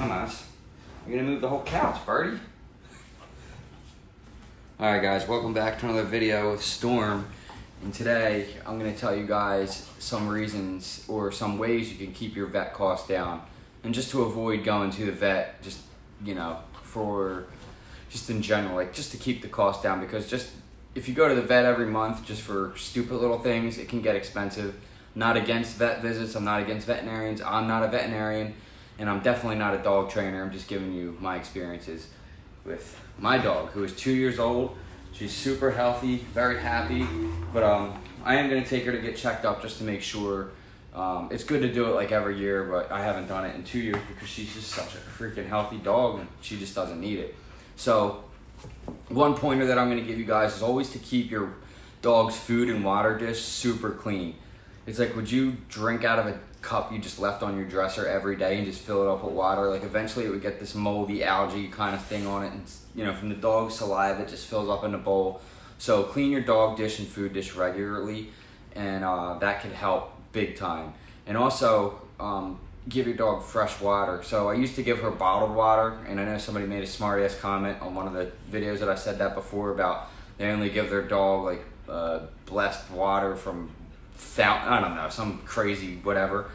Dumbass. You're gonna move the whole couch, Birdie. Alright guys, welcome back to another video with Storm. And today, I'm gonna tell you guys some reasons or some ways you can keep your vet costs down. And just to avoid going to the vet, just, you know, just in general, like just to keep the cost down, because just if you go to the vet every month just for stupid little things, it can get expensive. Not against vet visits, I'm not against veterinarians, I'm not a veterinarian, and I'm definitely not a dog trainer. I'm just giving you my experiences with my dog, who is 2 years old. She's super healthy, very happy, but I am gonna take her to get checked up just to make sure. It's good to do it like every year, but I haven't done it in 2 years because she's just such a freaking healthy dog and she just doesn't need it. So one pointer that I'm gonna give you guys is always to keep your dog's food and water dish super clean. It's like, would you drink out of a cup you just left on your dresser every day and just fill it up with water? Like eventually it would get this moldy algae kind of thing on it, and you know, from the dog's saliva it just fills up in the bowl. So clean your dog dish and food dish regularly, and that could help big time. And also give your dog fresh water. So I used to give her bottled water, and I know somebody made a smart ass comment on one of the videos that I said that before about they only give their dog like blessed water from fountain, I don't know, some crazy whatever.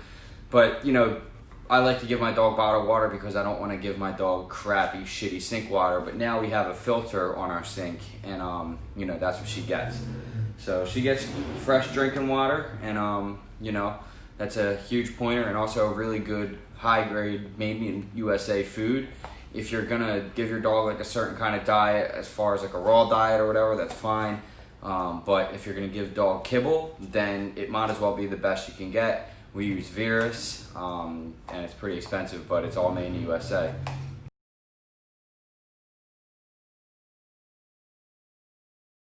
But you know, I like to give my dog bottled water because I don't want to give my dog crappy, shitty sink water. But now we have a filter on our sink, and you know, that's what she gets. So she gets fresh drinking water, and you know, that's a huge pointer. And also a really good high grade made in USA food. If you're gonna give your dog like a certain kind of diet, as far as like a raw diet or whatever, that's fine. But if you're gonna give dog kibble, then it might as well be the best you can get. We use Virus, and it's pretty expensive, but it's all made in the USA.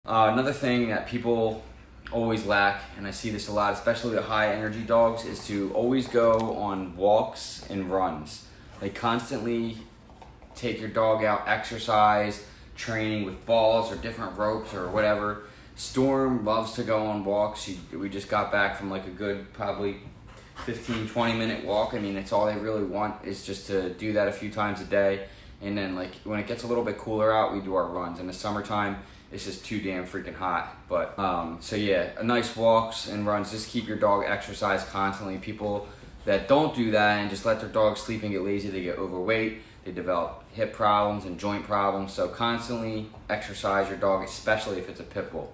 Another thing that people always lack, and I see this a lot, especially the high energy dogs, is to always go on walks and runs. They constantly take your dog out, exercise, training with balls or different ropes or whatever. Storm loves to go on walks. We just got back from like a good probably 15-20 minute walk. I mean, it's all they really want is just to do that a few times a day. And then like when it gets a little bit cooler out, we do our runs. In the summertime, it's just too damn freaking hot. But so yeah, a nice walks and runs. Just keep your dog exercise constantly. People that don't do that and just let their dog sleep and get lazy, they get overweight. They develop hip problems and joint problems. So constantly exercise your dog, especially if it's a pit bull.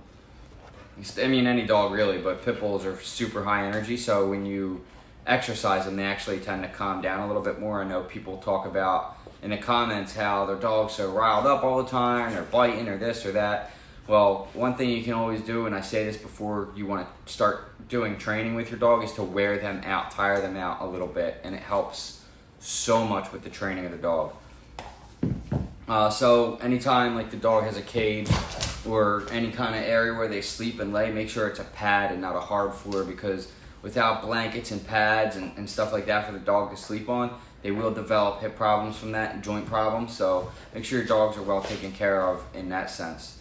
I mean, any dog really, but pit bulls are super high energy. So when you exercise them, they actually tend to calm down a little bit more. I know people talk about in the comments how their dog's so riled up all the time, they're biting or this or that. Well, one thing you can always do, and I say this before you want to start doing training with your dog, is to wear them out, tire them out a little bit, and it helps so much with the training of the dog. So anytime like the dog has a cage or any kind of area where they sleep and lay, make sure it's a pad and not a hard floor, because without blankets and pads and stuff like that for the dog to sleep on, they will develop hip problems from that and joint problems. So make sure your dogs are well taken care of in that sense,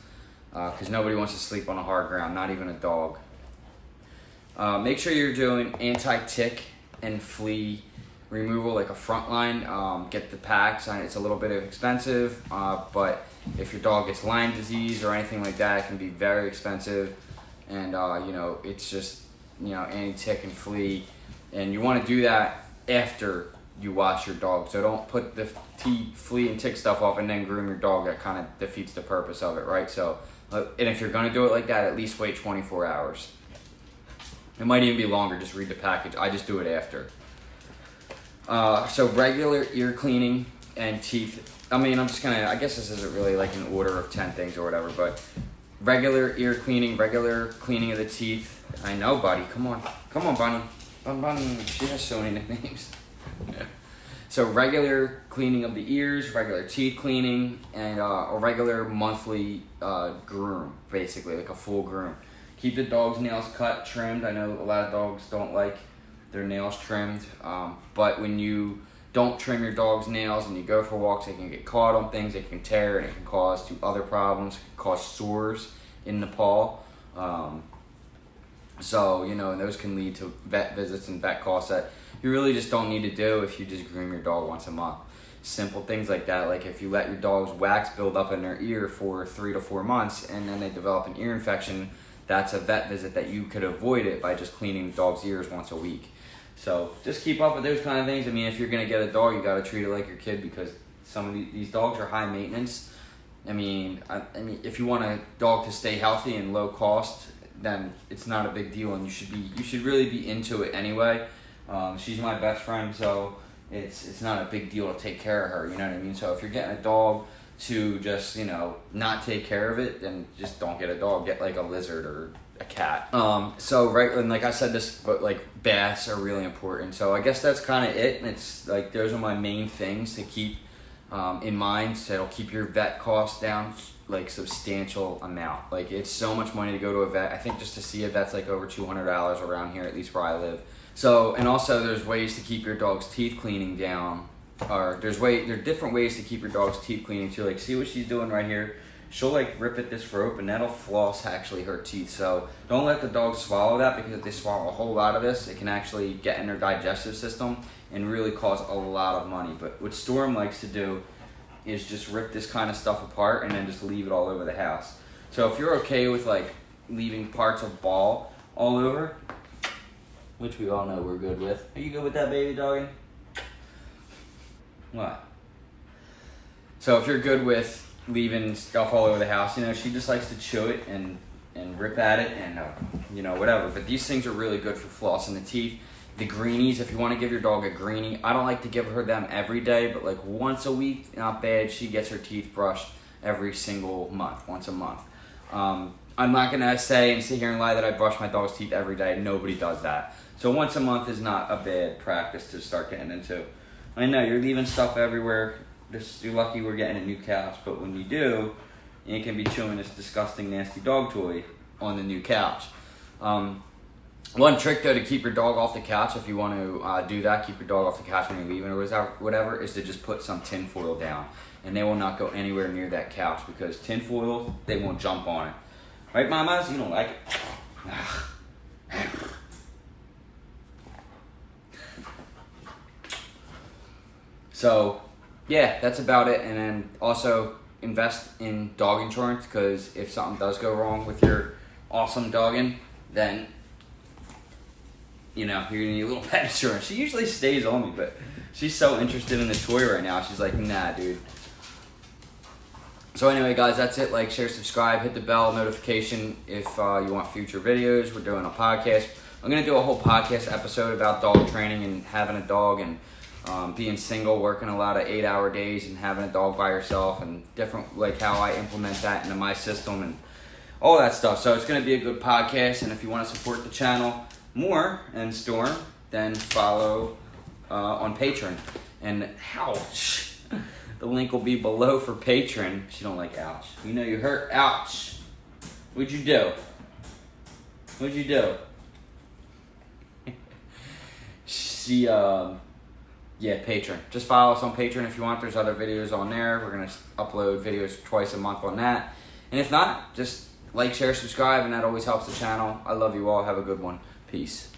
because nobody wants to sleep on a hard ground, not even a dog. Make sure you're doing anti-tick and flea removal, like a front line. Get the packs. It's a little bit expensive, but if your dog gets Lyme disease or anything like that, it can be very expensive. And you know, it's just, you know, anti-tick and flea, and you want to do that after you wash your dog. So don't put the flea and tick stuff off and then groom your dog. That kind of defeats the purpose of it, right? So, and if you're gonna do it like that, at least wait 24 hours. It might even be longer. Just read the package. I just do it after. So regular ear cleaning and teeth. I mean, I guess this isn't really like an order of 10 things or whatever, but regular ear cleaning, regular cleaning of the teeth. I know, buddy. Come on, Bunny. Bunny. She has so many nicknames. Yeah. So regular cleaning of the ears, regular teeth cleaning, and a regular monthly groom, basically like a full groom. Keep the dog's nails cut, trimmed. I know a lot of dogs don't like their nails trimmed, but when you don't trim your dog's nails and you go for walks, they can get caught on things, they can tear, and it can cause other problems, it can cause sores in the paw. So, you know, and those can lead to vet visits and vet costs that you really just don't need to do if you just groom your dog once a month. Simple things like that, like if you let your dog's wax build up in their ear for 3 to 4 months and then they develop an ear infection, that's a vet visit that you could avoid it by just cleaning the dog's ears once a week. So just keep up with those kind of things. I mean, if you're gonna get a dog, you gotta treat it like your kid, because some of these dogs are high maintenance. I mean, if you want a dog to stay healthy and low cost, then it's not a big deal, and you should really be into it anyway. She's my best friend, so it's not a big deal to take care of her. You know what I mean? So if you're getting a dog to just not take care of it, then just don't get a dog. Get like a lizard or a cat. So right, and like I said this, but like baths are really important. So I guess that's kind of it. And it's like those are my main things to keep in mind. So it'll keep your vet costs down like substantial amount. Like it's so much money to go to a vet. I think just to see a vet's like over $200 around here, at least where I live. So, and also there's ways to keep your dog's teeth cleaning down. Or there are different ways to keep your dog's teeth cleaning too. Like see what she's doing right here. She'll like rip at this rope and that'll floss actually her teeth. So don't let the dog swallow that, because if they swallow a whole lot of this, it can actually get in their digestive system and really cause a lot of money. But what Storm likes to do is just rip this kind of stuff apart and then just leave it all over the house. So if you're okay with like leaving parts of ball all over, which we all know we're good with. Are you good with that, baby doggy? What? So if you're good with leaving stuff all over the house, she just likes to chew it and rip at it and whatever. But these things are really good for flossing the teeth. The greenies, if you want to give your dog a greenie, I don't like to give her them every day, but like once a week, not bad. She gets her teeth brushed every single month, once a month. I'm not gonna say and sit here and lie that I brush my dog's teeth every day. Nobody does that. So once a month is not a bad practice to start getting into. I know you're leaving stuff everywhere. You're lucky we're getting a new couch, but when you do, you can be chewing this disgusting, nasty dog toy on the new couch. One trick though to keep your dog off the couch, if you want to do that, keep your dog off the couch when you're leaving or whatever, is to just put some tin foil down, and they will not go anywhere near that couch, because tin foil, they won't jump on it. Right, mamas? You don't like it? So, yeah, that's about it. And then also invest in dog insurance, because if something does go wrong with your awesome dogging, then you're gonna need a little pet insurance. She usually stays on me, but she's so interested in the toy right now. She's like, nah, dude. So anyway, guys, that's it. Like, share, subscribe, hit the bell notification if you want future videos. We're doing a podcast. I'm gonna do a whole podcast episode about dog training and having a dog, and being single, working a lot of 8-hour days, and having a dog by yourself, and different, like how I implement that into my system and all that stuff. So it's going to be a good podcast, and if you want to support the channel more and Storm, then follow on Patreon. And ouch, the link will be below for Patreon. She don't like ouch. You hurt. Ouch. What'd you do? What'd you do? She yeah, Patreon. Just follow us on Patreon if you want. There's other videos on there. We're going to upload videos twice a month on that. And if not, just like, share, subscribe, and that always helps the channel. I love you all. Have a good one. Peace.